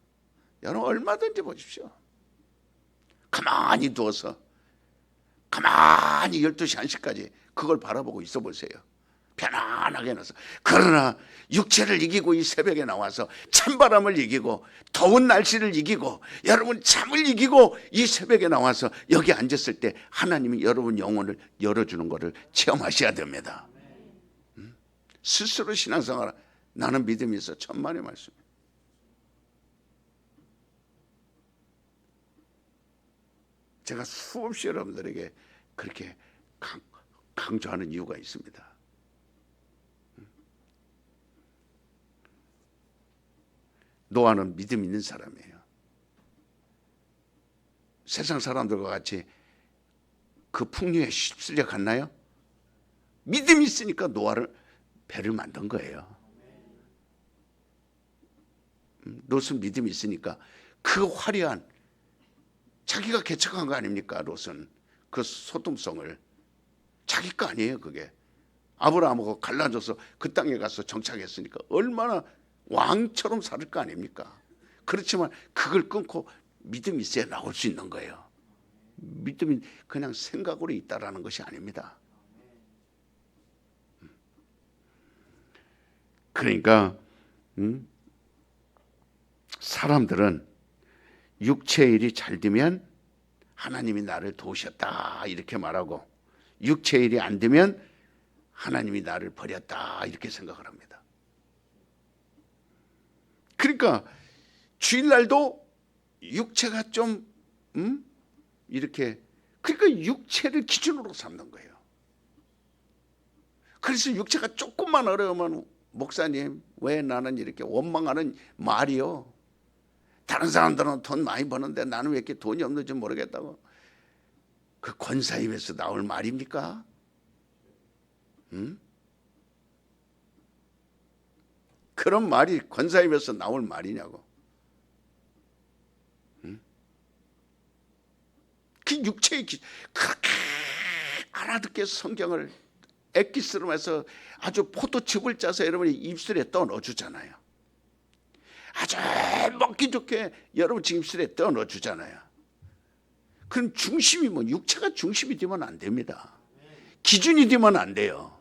여러분 얼마든지 보십시오. 가만히 두어서 가만히 12시 1시까지 그걸 바라보고 있어 보세요. 편안하게 나서. 그러나 육체를 이기고 이 새벽에 나와서 찬바람을 이기고 더운 날씨를 이기고 여러분 잠을 이기고 이 새벽에 나와서 여기 앉았을 때 하나님이 여러분 영혼을 열어주는 것을 체험하셔야 됩니다. 스스로 신앙생활, 나는 믿음이 있어. 천만의 말씀이에요. 제가 수없이 여러분들에게 그렇게 강조하는 이유가 있습니다. 노아는 믿음 있는 사람이에요. 세상 사람들과 같이 그 풍류에 휩쓸려 갔나요? 믿음이 있으니까 노아를 배를 만든 거예요. 롯은 믿음이 있으니까 그 화려한, 자기가 개척한 거 아닙니까? 롯은 그 소돔성을 자기 거 아니에요. 그게 아브라함하고 갈라져서 그 땅에 가서 정착했으니까 얼마나 왕처럼 살 거 아닙니까? 그렇지만 그걸 끊고 믿음이 있어야 나올 수 있는 거예요. 믿음이 그냥 생각으로 있다라는 것이 아닙니다. 그러니까 사람들은 육체의 일이 잘 되면 하나님이 나를 도우셨다 이렇게 말하고, 육체의 일이 안 되면 하나님이 나를 버렸다 이렇게 생각을 합니다. 그러니까 주일날도 육체가 좀 이렇게, 그러니까 육체를 기준으로 삼는 거예요. 그래서 육체가 조금만 어려우면 목사님 왜 나는 이렇게 원망하는 말이요. 다른 사람들은 돈 많이 버는데 나는 왜 이렇게 돈이 없는지 모르겠다고. 그 권사 입에서 나올 말입니까? 그런 말이 권사 입에서 나올 말이냐고. 그 육체의 그렇게 알아듣게 성경을 엑기스름해서 아주 포도즙을 짜서 여러분이 입술에 떠 넣어주잖아요. 아주 먹기 좋게 여러분 지금 입술에 떠 넣어주잖아요. 그럼 중심이 육체가 중심이 되면 안 됩니다. 기준이 되면 안 돼요.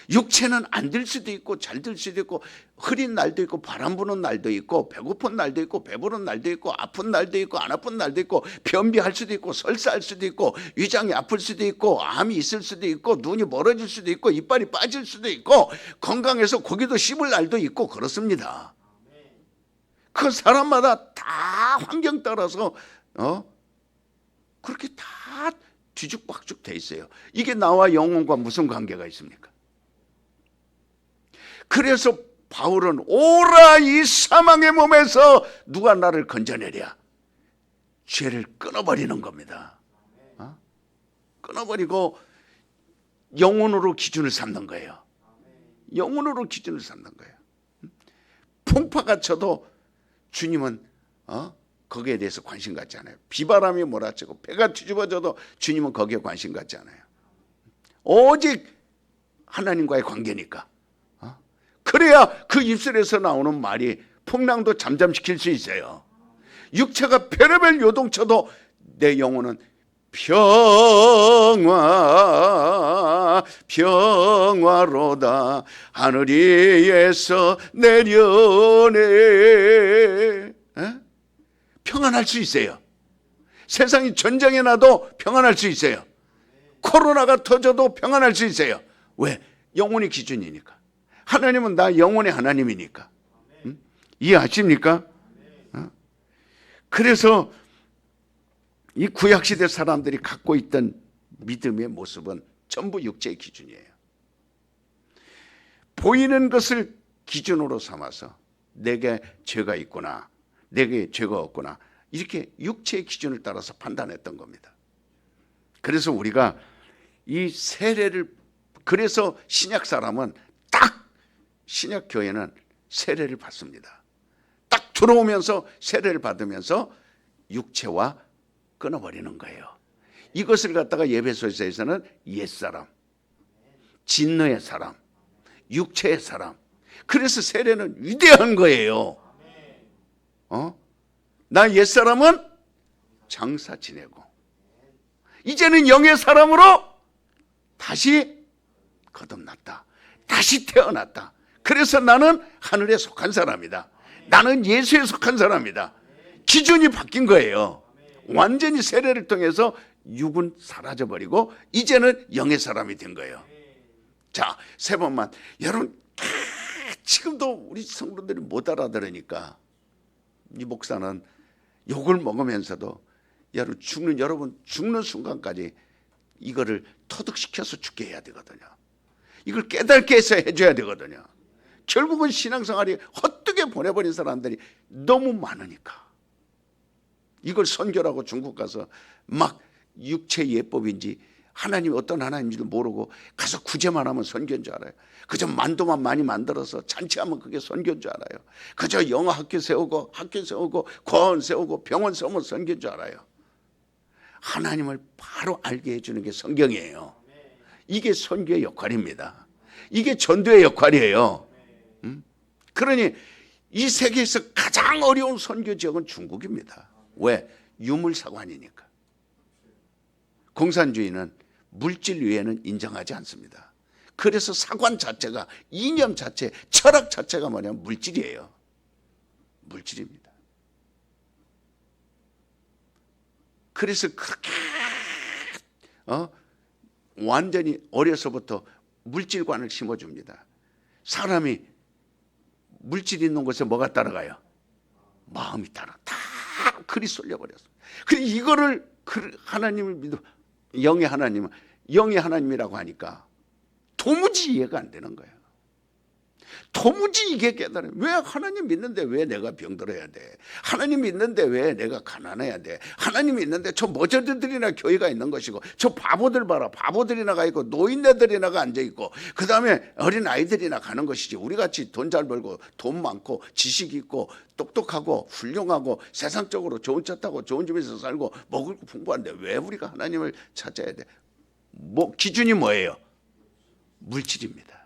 육체는 안 될 수도 있고 잘 될 수도 있고, 흐린 날도 있고 바람 부는 날도 있고 배고픈 날도 있고 배부른 날도 있고 아픈 날도 있고 안 아픈 날도 있고 변비할 수도 있고 설사할 수도 있고 위장이 아플 수도 있고 암이 있을 수도 있고 눈이 멀어질 수도 있고 이빨이 빠질 수도 있고 건강해서 고기도 씹을 날도 있고 그렇습니다. 그 사람마다 다 환경 따라서 그렇게 다 뒤죽박죽 돼 있어요. 이게 나와 영혼과 무슨 관계가 있습니까? 그래서 바울은 오라 이 사망의 몸에서 누가 나를 건져내랴. 죄를 끊어버리는 겁니다. 끊어버리고 영혼으로 기준을 삼는 거예요. 영혼으로 기준을 삼는 거예요. 풍파가 쳐도 주님은 거기에 대해서 관심 갖지 않아요. 비바람이 몰아치고 배가 뒤집어져도 주님은 거기에 관심 갖지 않아요. 오직 하나님과의 관계니까. 그래야 그 입술에서 나오는 말이 풍랑도 잠잠시킬 수 있어요. 육체가 별의별 요동쳐도 내 영혼은 평화로다 하늘 위에서 내려오네. 평안할 수 있어요. 세상이 전쟁에 나도 평안할 수 있어요. 코로나가 터져도 평안할 수 있어요. 왜? 영혼이 기준이니까. 하나님은 나 영혼의 하나님이니까. 이해하십니까? 그래서 이 구약시대 사람들이 갖고 있던 믿음의 모습은 전부 육체의 기준이에요. 보이는 것을 기준으로 삼아서 내게 죄가 있구나, 내게 죄가 없구나, 이렇게 육체의 기준을 따라서 판단했던 겁니다. 그래서 우리가 이 세례를, 그래서 신약 사람은 딱 신약 교회는 세례를 받습니다. 딱 들어오면서 세례를 받으면서 육체와 끊어버리는 거예요. 이것을 갖다가 예배소에서는 옛사람, 진노의 사람, 육체의 사람. 그래서 세례는 위대한 거예요. 나 옛사람은 장사 지내고 이제는 영의 사람으로 다시 거듭났다. 다시 태어났다. 그래서 나는 하늘에 속한 사람이다. 나는 예수에 속한 사람이다. 기준이 바뀐 거예요. 완전히 세례를 통해서 육은 사라져버리고 이제는 영의 사람이 된 거예요. 자, 세 번만. 여러분, 지금도 우리 성도들이 못 알아들으니까 이 목사는 욕을 먹으면서도 여러분 죽는 순간까지 이거를 터득시켜서 죽게 해야 되거든요. 이걸 깨닫게 해서 해줘야 되거든요. 결국은 신앙생활이 헛되게 보내버린 사람들이 너무 많으니까. 이걸 선교라고 중국 가서 막 육체 예법인지 하나님이 어떤 하나님인지도 모르고 가서 구제만 하면 선교인 줄 알아요. 그저 만도만 많이 만들어서 잔치하면 그게 선교인 줄 알아요. 그저 영어 학교 세우고 과원 세우고 병원 세우면 선교인 줄 알아요. 하나님을 바로 알게 해주는 게 성경이에요. 이게 선교의 역할입니다. 이게 전도의 역할이에요. 그러니 이 세계에서 가장 어려운 선교 지역은 중국입니다. 왜? 유물사관이니까. 공산주의는 물질 위에는 인정하지 않습니다. 그래서 사관 자체가, 이념 자체, 철학 자체가 뭐냐면 물질이에요. 물질입니다. 그래서 그렇게 완전히 어려서부터 물질관을 심어줍니다. 사람이 물질 있는 곳에 뭐가 따라가요? 마음이 따라. 다 글이 쏠려버렸어요. 그래서 이거를 하나님을 믿어, 영의 하나님이라고 하니까 도무지 이해가 안 되는 거예요. 도무지 이게 깨달아요. 왜 하나님 믿는데 왜 내가 병들어야 돼? 하나님 믿는데 왜 내가 가난해야 돼? 하나님 믿는데 저 머저들이나 교회가 있는 것이고, 저 바보들 봐라, 바보들이나 가 있고 노인네들이나 가 앉아 있고, 그 다음에 어린 아이들이나 가는 것이지, 우리같이 돈 잘 벌고 돈 많고 지식 있고 똑똑하고 훌륭하고 세상적으로 좋은 차 타고 좋은 집에서 살고 먹을 거 풍부한데 왜 우리가 하나님을 찾아야 돼? 기준이 뭐예요? 물질입니다.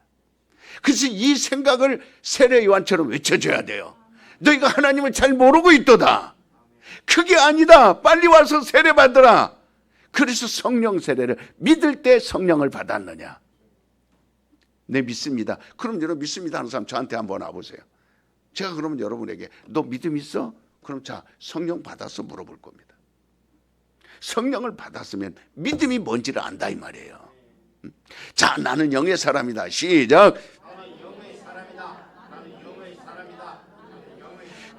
그래서 이 생각을 세례 요한처럼 외쳐줘야 돼요. 너희가 하나님을 잘 모르고 있도다. 그게 아니다. 빨리 와서 세례 받으라. 그래서 성령 세례를 믿을 때 성령을 받았느냐? 네, 믿습니다. 그럼 여러분 믿습니다 하는 사람 저한테 한번 와보세요. 제가 그러면 여러분에게 너 믿음 있어? 그럼 자, 성령 받았어? 물어볼 겁니다. 성령을 받았으면 믿음이 뭔지를 안다 이 말이에요. 자, 나는 영의 사람이다. 시작.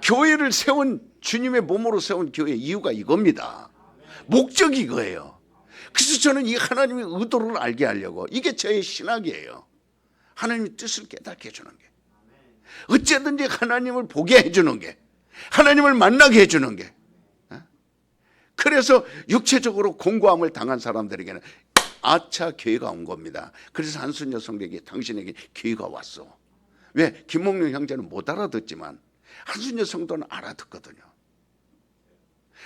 교회를 세운, 주님의 몸으로 세운 교회의 이유가 이겁니다. 목적이 이거예요. 그래서 저는 이 하나님의 의도를 알게 하려고, 이게 저의 신학이에요. 하나님의 뜻을 깨닫게 해주는 게, 어쨌든지 하나님을 보게 해주는 게, 하나님을 만나게 해주는 게. 그래서 육체적으로 공고함을 당한 사람들에게는 아차, 교회가 온 겁니다. 그래서 한순여 성도에게, 당신에게 교회가 왔어. 왜? 김목룡 형제는 못 알아듣지만 한순여 성도는 알아듣거든요.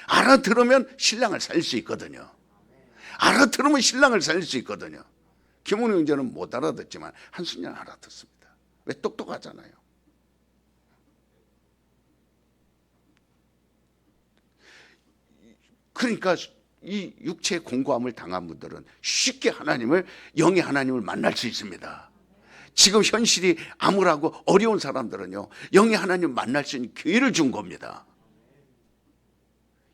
알아들으면 신랑을 살릴 수 있거든요. 알아들으면 신랑을 살릴 수 있거든요. 김목룡 형제는 못 알아듣지만 한순여는 알아듣습니다. 왜? 똑똑하잖아요. 그러니까 이 육체의 공고함을 당한 분들은 쉽게 영의 하나님을 만날 수 있습니다. 지금 현실이 암울하고 어려운 사람들은요, 영의 하나님 만날 수 있는 기회를 준 겁니다.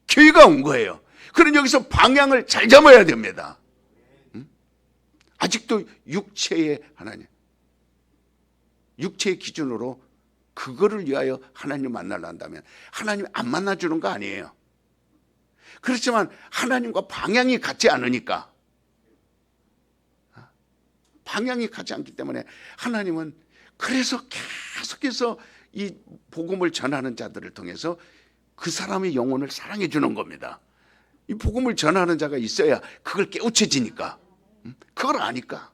기회가 온 거예요. 그럼 여기서 방향을 잘 잡아야 됩니다. 아직도 육체의 하나님, 육체의 기준으로 그거를 위하여 하나님 만나려 한다면 하나님 안 만나주는 거 아니에요. 그렇지만 하나님과 방향이 같지 않으니까, 방향이 같지 않기 때문에 하나님은 그래서 계속해서 이 복음을 전하는 자들을 통해서 그 사람의 영혼을 사랑해 주는 겁니다. 이 복음을 전하는 자가 있어야 그걸 깨우쳐지니까, 그걸 아니까.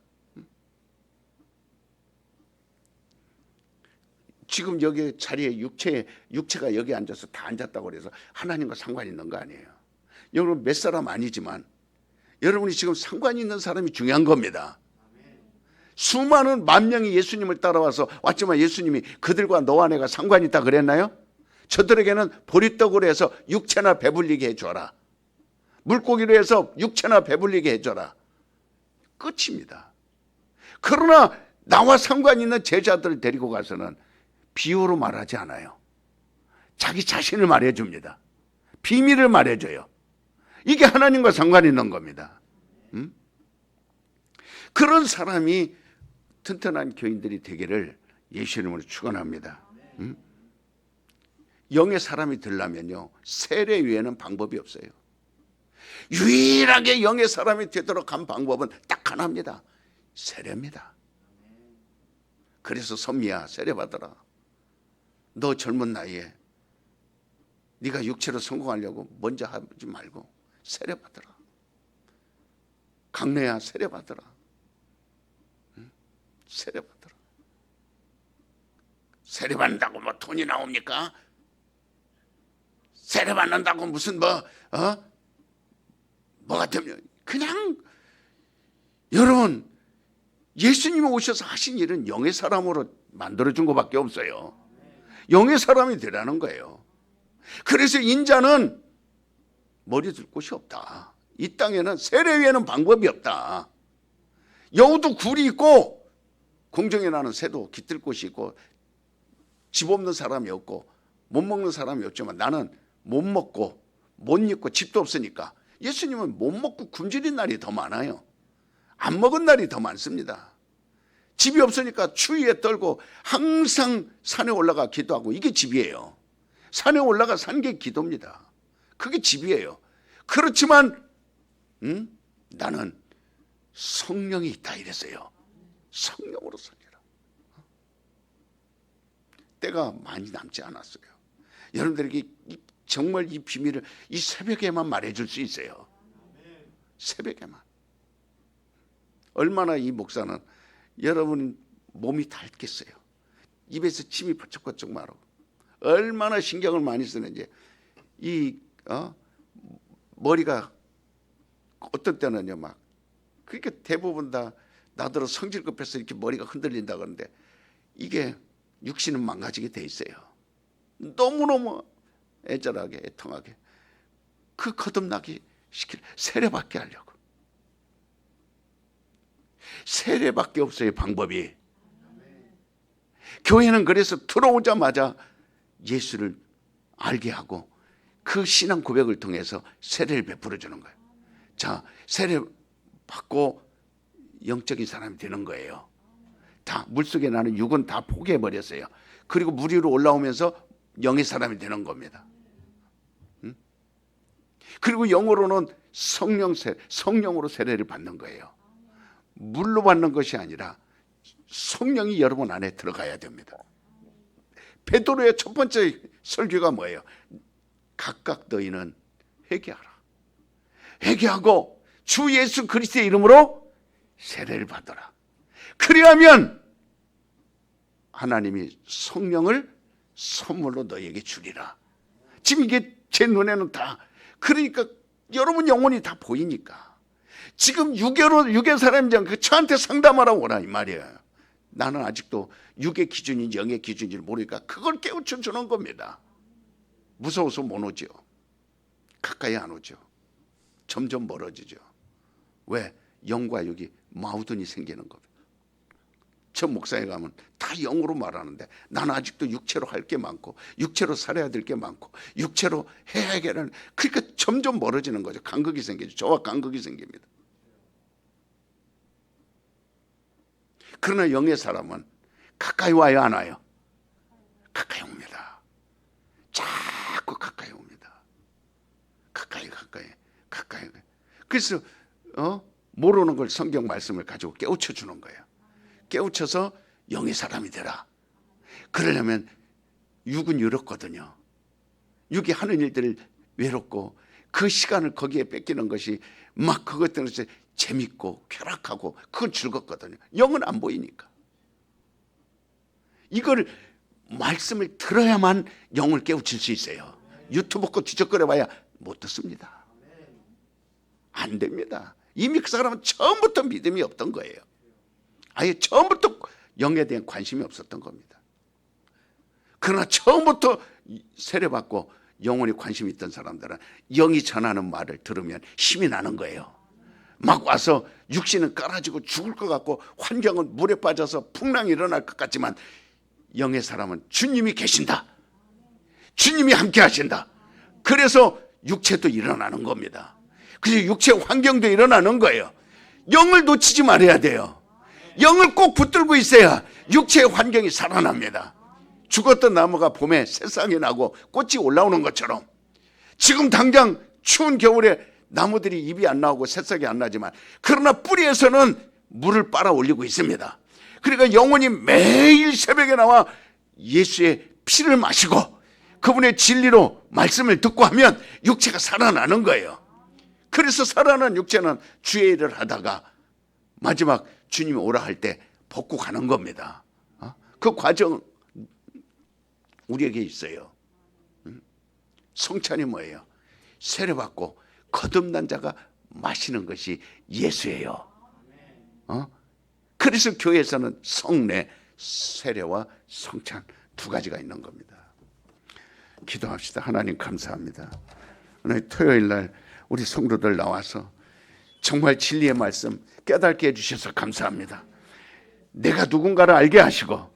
지금 여기 자리에 육체가 여기 앉아서 다 앉았다고 그래서 하나님과 상관이 있는 거 아니에요. 여러분 몇 사람 아니지만 여러분이 지금 상관이 있는 사람이 중요한 겁니다. 수많은 만 명이 예수님을 따라와서 왔지만 예수님이 그들과 너와 내가 상관이 있다 그랬나요? 저들에게는 보리떡으로 해서 육체나 배불리게 해줘라. 물고기로 해서 육체나 배불리게 해줘라. 끝입니다. 그러나 나와 상관 있는 제자들을 데리고 가서는 비유로 말하지 않아요. 자기 자신을 말해줍니다. 비밀을 말해줘요. 이게 하나님과 상관 있는 겁니다. 그런 사람이 튼튼한 교인들이 되기를 예수 이름으로 축원합니다. 영의 사람이 되려면요, 세례 외에는 방법이 없어요. 유일하게 영의 사람이 되도록 한 방법은 딱 하나입니다. 세례입니다. 그래서 선미야, 세례 받아라. 너 젊은 나이에 네가 육체로 성공하려고 먼저 하지 말고 세례 받아라. 강래야, 세례 받아라. 세례 받아라. 세례 받는다고 뭐 돈이 나옵니까? 세례 받는다고 무슨 뭐가 되면 그냥, 여러분, 예수님이 오셔서 하신 일은 영의 사람으로 만들어준 것밖에 없어요. 영의 사람이 되라는 거예요. 그래서 인자는 머리 둘 곳이 없다. 이 땅에는 세례 외에는 방법이 없다. 여우도 굴이 있고 공중에 나는 새도 깃들 곳이 있고 집 없는 사람이 없고 못 먹는 사람이 없지만 나는 못 먹고 못 입고 집도 없으니까, 예수님은 못 먹고 굶주린 날이 더 많아요. 안 먹은 날이 더 많습니다. 집이 없으니까 추위에 떨고 항상 산에 올라가 기도하고, 이게 집이에요. 산에 올라가 사는 게 기도입니다. 그게 집이에요. 그렇지만 나는 성령이 있다 이랬어요. 성령으로 살리라. 때가 많이 남지 않았어요. 여러분들에게 정말 이 비밀을 이 새벽에만 말해줄 수 있어요. 새벽에만. 얼마나 이 목사는 여러분 몸이 닳겠어요. 입에서 침이 번쩍번쩍 마르고 얼마나 신경을 많이 쓰는지. 머리가 어떤 때는요 막, 그러니까 대부분 다 나더러 성질 급해서 이렇게 머리가 흔들린다 그러는데, 이게 육신은 망가지게 돼 있어요. 너무너무 애절하게 애통하게 그 거듭나기 시킬 세례받게 하려고. 세례밖에 없어요, 방법이. 교회는 그래서 들어오자마자 예수를 알게 하고 그 신앙 고백을 통해서 세례를 베풀어 주는 거예요. 자, 세례 받고 영적인 사람이 되는 거예요. 다 물속에 나는 육은 다 포기해 버렸어요. 그리고 물 위로 올라오면서 영의 사람이 되는 겁니다. 그리고 영어로는 성령으로 세례를 받는 거예요. 물로 받는 것이 아니라 성령이 여러분 안에 들어가야 됩니다. 베드로의 첫 번째 설교가 뭐예요? 각각 너희는 회개하라. 회개하고 주 예수 그리스도의 이름으로 세례를 받아라. 그리하면 하나님이 성령을 선물로 너희에게 주리라. 지금 이게 제 눈에는 다, 그러니까 여러분 영혼이 다 보이니까 지금 육의 사람이잖아. 저한테 상담하라고 오라 이 말이에요. 나는 아직도 육의 기준인지 영의 기준인지를 모르니까 그걸 깨우쳐 주는 겁니다. 무서워서 못 오죠. 가까이 안 오죠. 점점 멀어지죠. 왜? 영과 육이 마우든이 생기는 겁니다. 저 목사에 가면 다 영으로 말하는데 나는 아직도 육체로 할 게 많고 육체로 살아야 될 게 많고 육체로 해야 하는, 그러니까 점점 멀어지는 거죠. 간극이 생기죠. 저와 간극이 생깁니다. 그러나 영의 사람은 가까이 와요, 안 와요? 가까이 옵니다. 자꾸 가까이 옵니다. 가까이. 그래서 모르는 걸 성경 말씀을 가지고 깨우쳐 주는 거예요. 깨우쳐서 영의 사람이 되라. 그러려면 육은 외롭거든요. 육이 하는 일들을 외롭고 그 시간을 거기에 뺏기는 것이 막 그것 때문에 재밌고 쾌락하고 그건 즐겁거든요. 영은 안 보이니까. 이걸 말씀을 들어야만 영을 깨우칠 수 있어요. 유튜브 거 뒤적거려 봐야 못 듣습니다. 안 됩니다. 이미 그 사람은 처음부터 믿음이 없던 거예요. 아예 처음부터 영에 대한 관심이 없었던 겁니다. 그러나 처음부터 세례받고 영혼이 관심이 있던 사람들은 영이 전하는 말을 들으면 힘이 나는 거예요. 막 와서 육신은 깔아지고 죽을 것 같고 환경은 물에 빠져서 풍랑이 일어날 것 같지만 영의 사람은 주님이 계신다. 주님이 함께 하신다. 그래서 육체도 일어나는 겁니다. 그래서 육체 환경도 일어나는 거예요. 영을 놓치지 말아야 돼요. 영을 꼭 붙들고 있어야 육체의 환경이 살아납니다. 죽었던 나무가 봄에 새싹이 나고 꽃이 올라오는 것처럼 지금 당장 추운 겨울에 나무들이 잎이 안 나오고 새싹이 안 나지만 그러나 뿌리에서는 물을 빨아 올리고 있습니다. 그러니까 영혼이 매일 새벽에 나와 예수의 피를 마시고 그분의 진리로 말씀을 듣고 하면 육체가 살아나는 거예요. 그래서 살아난 육체는 주의 일을 하다가 마지막 주님이 오라 할 때 벗고 가는 겁니다. 그 과정 우리에게 있어요. 성찬이 뭐예요? 세례받고 거듭난 자가 마시는 것이 예수예요. 그래서 교회에서는 성례, 세례와 성찬 두 가지가 있는 겁니다. 기도합시다. 하나님 감사합니다. 오늘 토요일 날 우리 성도들 나와서 정말 진리의 말씀 깨닫게 해주셔서 감사합니다. 내가 누군가를 알게 하시고